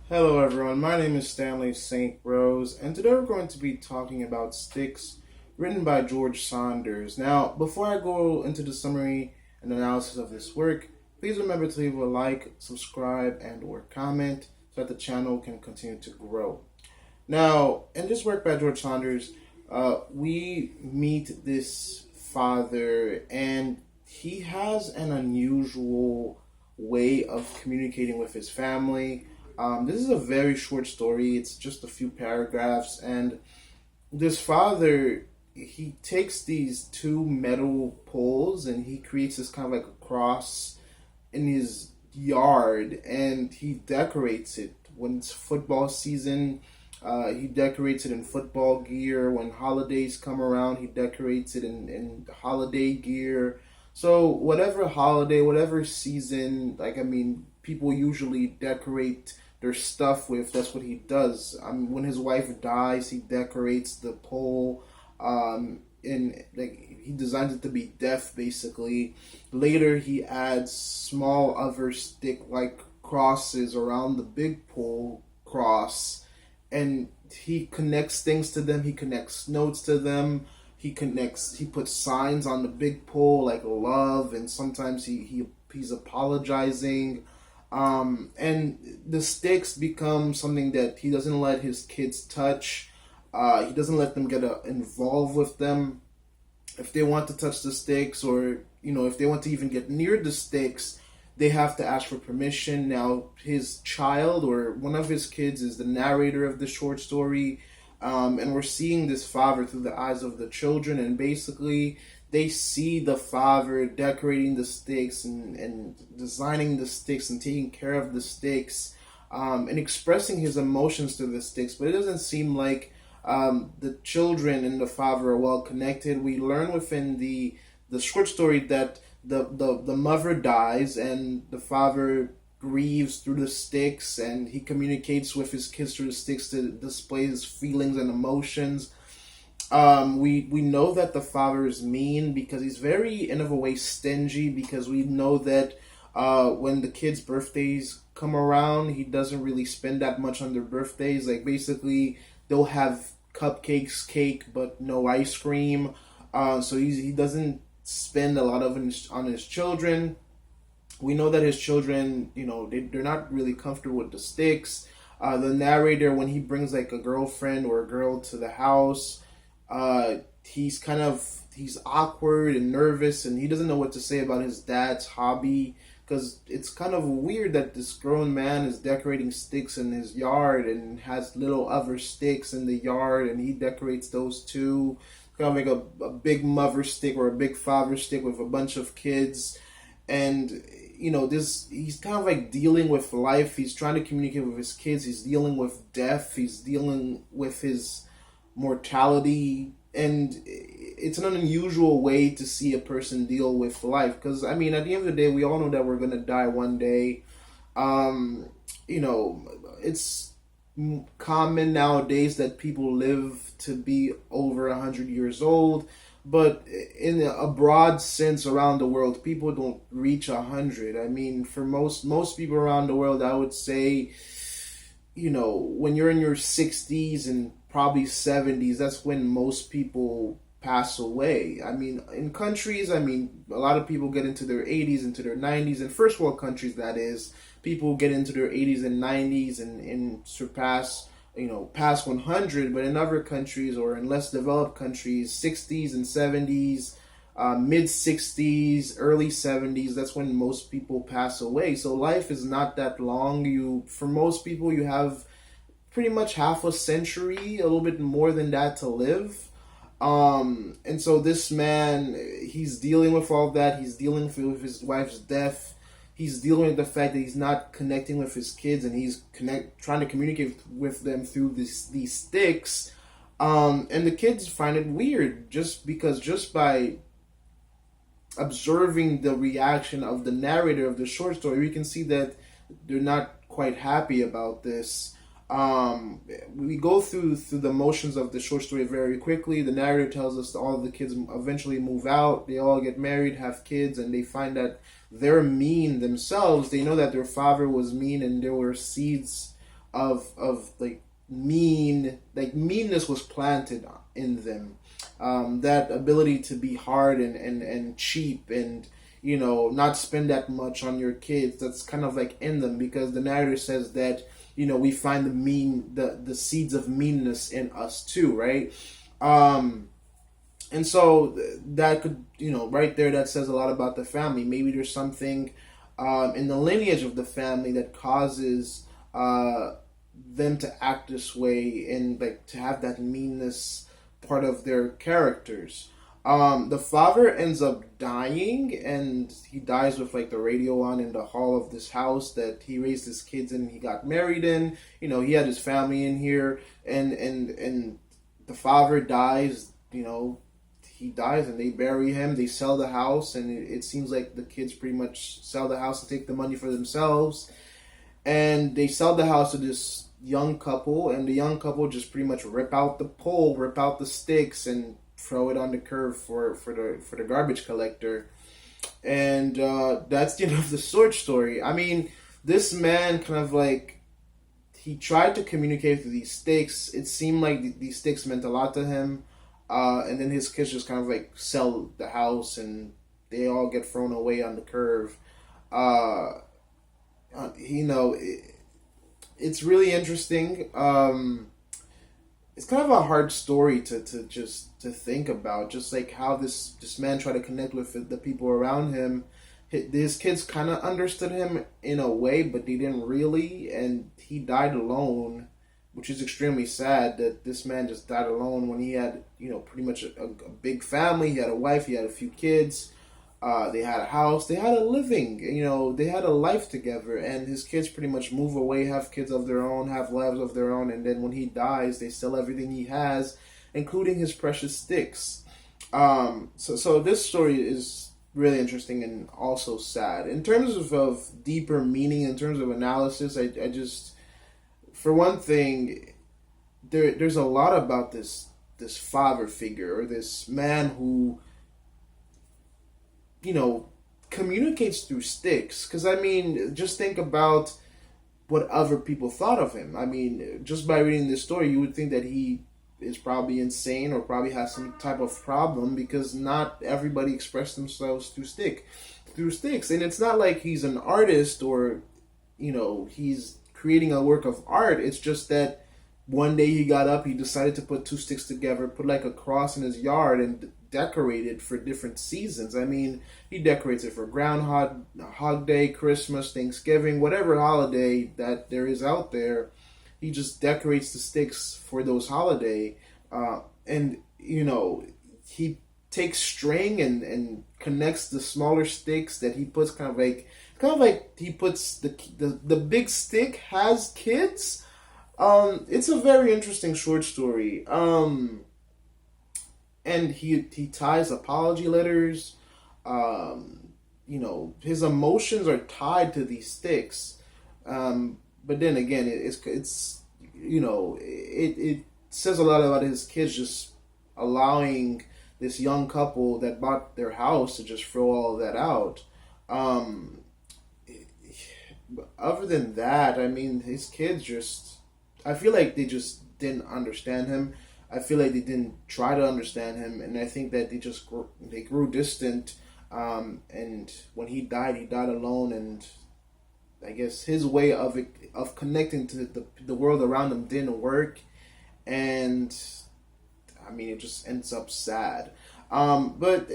Hello, everyone. My name is Stanley St. Rose, and today we're going to be talking about Sticks, written by George Saunders. Now, before I go into the summary and analysis of this work, please remember to leave a like, subscribe, and/or comment so that the channel can continue to grow. Now, in this work by George Saunders, we meet this father, and he has an unusual way of communicating with his family. This is a very short story. It's just a few paragraphs, and this father, he takes these two metal poles and he creates this kind of like a cross in his yard, and he decorates it when it's football season. He decorates it in football gear. When holidays come around, he decorates it in holiday gear. So whatever holiday, whatever season, people usually decorate their stuff with. That's what he does. When his wife dies, he decorates the pole. And like he designs it to be deaf, basically. Later, he adds small other stick-like crosses around the big pole cross, and he connects things to them. He connects notes to them. He puts signs on the big pole like love, and sometimes he's apologizing. And the sticks become something that he doesn't let his kids touch. He doesn't let them get involved with them. If they want to touch the sticks, or if they want to even get near the sticks, they have to ask for permission. Now, his child or one of his kids is the narrator of the short story, and we're seeing this father through the eyes of the children, and basically they see the father decorating the sticks and designing the sticks and taking care of the sticks, and expressing his emotions to the sticks. But it doesn't seem like the children and the father are well connected. We learn within the short story that the mother dies, and the father grieves through the sticks, and he communicates with his kids through the sticks to display his feelings and emotions. We know that the father is mean because he's very, in of a way, stingy, because we know that when the kids' birthdays come around, he doesn't really spend that much on their birthdays. Like, basically, they'll have cupcakes, cake, but no ice cream. So he doesn't spend a lot of it on his children. We know that his children, they're not really comfortable with the sticks. The narrator, when he brings like a girlfriend or a girl to the house, he's awkward and nervous, and he doesn't know what to say about his dad's hobby, because it's kind of weird that this grown man is decorating sticks in his yard and has little other sticks in the yard, and he decorates those too. Kind of like a big mother stick or a big father stick with a bunch of kids. And this, he's kind of like dealing with life. He's trying to communicate with his kids. He's dealing with death. He's dealing with his mortality, and it's an unusual way to see a person deal with life, because at the end of the day, we all know that we're going to die one day. It's common nowadays that people live to be over 100 years old, but in a broad sense around the world, people don't reach 100. For most people around the world, I would say, when you're in your 60s and probably 70s, that's when most people pass away. In countries, a lot of people get into their 80s, into their 90s. In first world countries, that is, people get into their 80s and 90s and surpass, past 100. But in other countries, or in less developed countries, 60s and 70s, mid 60s, early 70s, that's when most people pass away. So life is not that long. For most people, you have pretty much half a century, a little bit more than that, to live. And so this man, he's dealing with all that. He's dealing with his wife's death. He's dealing with the fact that he's not connecting with his kids, and he's trying to communicate with them through these sticks. And the kids find it weird, just by observing the reaction of the narrator of the short story, we can see that they're not quite happy about this. We go through the motions of the short story very quickly. The narrator tells us that all of the kids eventually move out. They all get married, have kids, and they find that they're mean themselves. They know that their father was mean, and there were seeds of like meanness was planted in them. That ability to be hard and cheap and not spend that much on your kids, that's kind of like in them, because the narrator says that we find the seeds of meanness in us too, right? And so that could, right there, that says a lot about the family. Maybe there's something in the lineage of the family that causes them to act this way and like to have that meanness part of their characters. The father ends up dying, and he dies with like the radio on in the hall of this house that he raised his kids in. He got married in. He had his family in here, and the father dies. He dies, and they bury him. They sell the house, and it seems like the kids pretty much sell the house to take the money for themselves. And they sell the house to this young couple, and the young couple just pretty much rip out the pole, rip out the sticks, and throw it on the curb for the garbage collector. And that's the end of the short story. I mean, this man kind of like, he tried to communicate through these sticks. It seemed like these sticks meant a lot to him. And then his kids just kind of like sell the house, and they all get thrown away on the curve. It's really interesting. It's kind of a hard story to think about, just like how this man tried to connect with the people around him. His kids kind of understood him in a way, but they didn't really, and he died alone, which is extremely sad that this man just died alone when he had, pretty much a big family. He had a wife, he had a few kids, they had a house, they had a living, they had a life together, and his kids pretty much move away, have kids of their own, have lives of their own, and then when he dies, they sell everything he has, including his precious sticks. So this story is really interesting and also sad. In terms of deeper meaning, in terms of analysis, I just, for one thing, there's a lot about this father figure, or this man who, communicates through sticks. Because, I mean, just think about what other people thought of him. I mean, just by reading this story, you would think that he is probably insane or probably has some type of problem, because not everybody expressed themselves through sticks. And it's not like he's an artist or, he's creating a work of art. It's just that one day he got up, he decided to put two sticks together, put like a cross in his yard, and decorate it for different seasons. I mean, he decorates it for Groundhog Day, Christmas, Thanksgiving, whatever holiday that there is out there. He just decorates the sticks for those holiday, and he takes string and connects the smaller sticks that he puts kind of like he puts the big stick has kids. It's a very interesting short story. And he ties apology letters. His emotions are tied to these sticks. But then again, it says a lot about his kids just allowing this young couple that bought their house to just throw all of that out. Other than that, I mean, his kids just, I feel like they just didn't understand him. I feel like they didn't try to understand him, and I think that they grew distant. And when he died alone, and I guess his way of connecting to the world around him didn't work, and I mean, it just ends up sad. But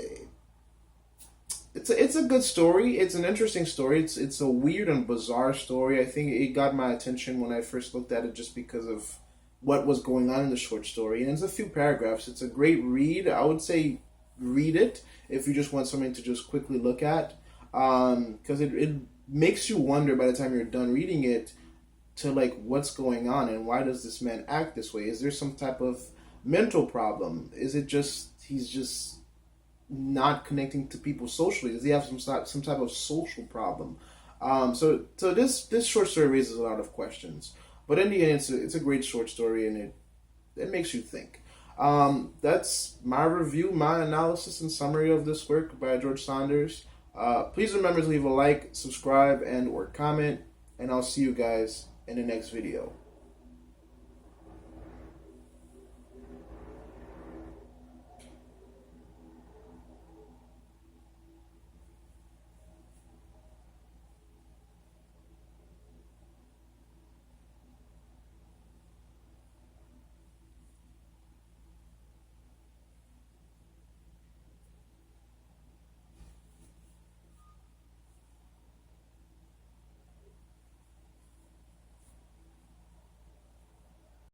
it's a good story. It's an interesting story. It's a weird and bizarre story. I think it got my attention when I first looked at it, just because of what was going on in the short story. And it's a few paragraphs. It's a great read. I would say read it if you just want something to just quickly look at, because it makes you wonder by the time you're done reading it to like what's going on and why does this man act this way? Is there some type of mental problem? Is it just he's just not connecting to people socially? Does he have some type of social problem? So this short story raises a lot of questions. But in the end, it's a great short story, and it makes you think. That's my review, my analysis and summary of this work by George Saunders. Please remember to leave a like, subscribe, and or comment, and I'll see you guys in the next video.